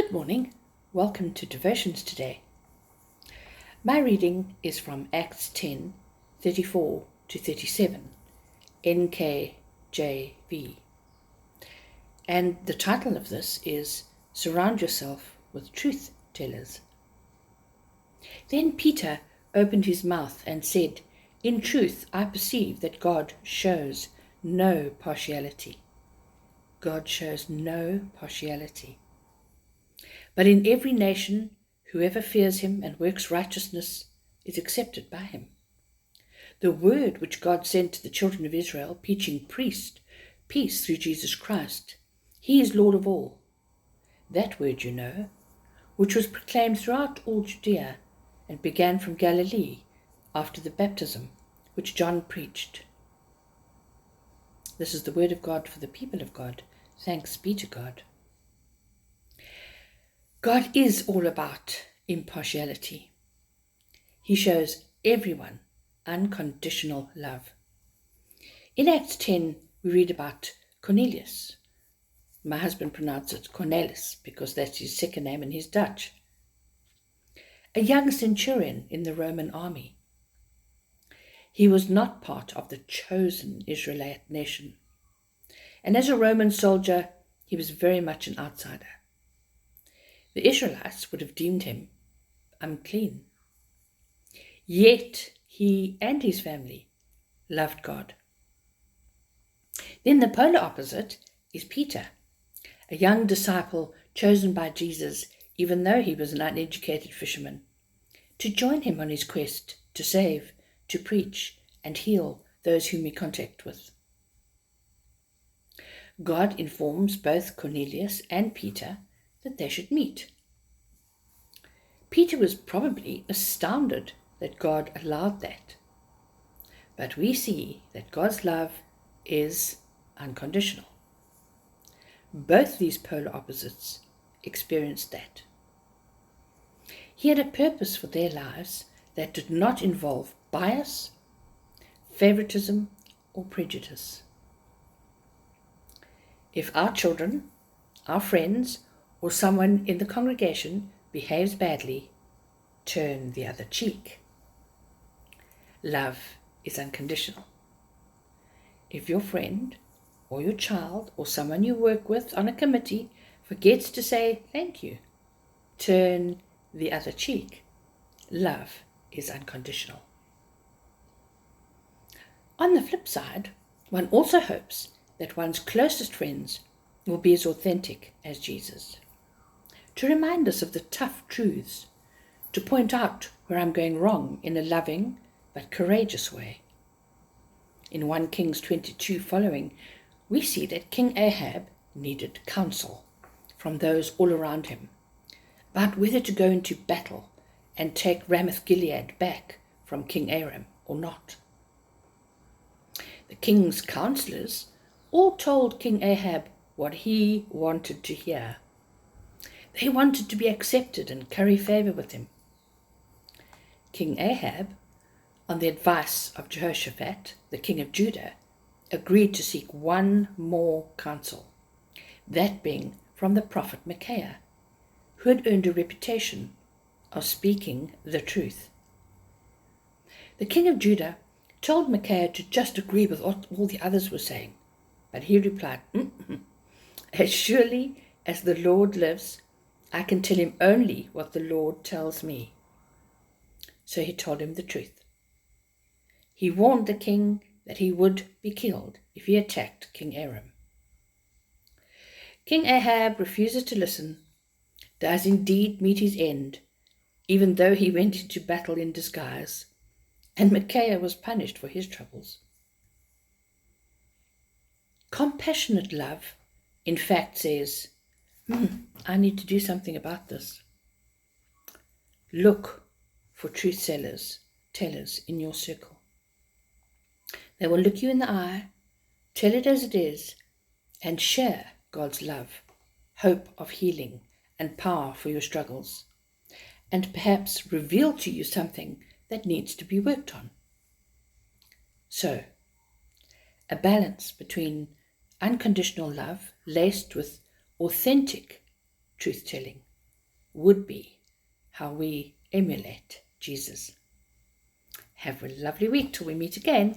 Good morning. Welcome to Devotions today. My reading is from Acts 10:34 to 37, NKJV. And the title of this is Surround Yourself with Truth Tellers. Then Peter opened his mouth and said, "In truth, I perceive that God shows no partiality." God shows no partiality. But in every nation, whoever fears him and works righteousness is accepted by him. The word which God sent to the children of Israel, preaching peace through Jesus Christ, he is Lord of all. That word you know, which was proclaimed throughout all Judea and began from Galilee after the baptism which John preached. This is the word of God for the people of God. Thanks be to God. God is all about impartiality. He shows everyone unconditional love. In Acts 10, we read about Cornelius. My husband pronounced it Cornelis because that's his second name and he's Dutch. A young centurion in the Roman army. He was not part of the chosen Israelite nation. And as a Roman soldier, he was very much an outsider. The Israelites would have deemed him unclean. Yet he and his family loved God. Then the polar opposite is Peter, a young disciple chosen by Jesus, even though he was an uneducated fisherman, to join him on his quest to save, to preach, and heal those whom he contact with. God informs both Cornelius and Peter that they should meet. Peter was probably astounded that God allowed that. But we see that God's love is unconditional. Both these polar opposites experienced that. He had a purpose for their lives that did not involve bias, favoritism, or prejudice. If our children, our friends, or someone in the congregation behaves badly, turn the other cheek. Love is unconditional. If your friend or your child or someone you work with on a committee forgets to say thank you, turn the other cheek. Love is unconditional. On the flip side, one also hopes that one's closest friends will be as authentic as Jesus, to remind us of the tough truths, to point out where I'm going wrong in a loving but courageous way. In 1 Kings 22 following, we see that King Ahab needed counsel from those all around him about whether to go into battle and take Ramoth-Gilead back from King Aram or not. The king's counselors all told King Ahab what he wanted to hear. They wanted to be accepted and curry favor with him. King Ahab, on the advice of Jehoshaphat, the king of Judah, agreed to seek one more counsel, that being from the prophet Micaiah, who had earned a reputation of speaking the truth. The king of Judah told Micaiah to just agree with what all the others were saying, but he replied, "As surely as the Lord lives, I can tell him only what the Lord tells me." So he told him the truth. He warned the king that he would be killed if he attacked King Aram. King Ahab refuses to listen, does indeed meet his end, even though he went into battle in disguise, and Micaiah was punished for his troubles. Compassionate love, in fact, says, I need to do something about this. Look for truth tellers in your circle. They will look you in the eye, tell it as it is, and share God's love, hope of healing, and power for your struggles, and perhaps reveal to you something that needs to be worked on. So, a balance between unconditional love laced with authentic truth-telling would be how we emulate Jesus. Have a lovely week till we meet again.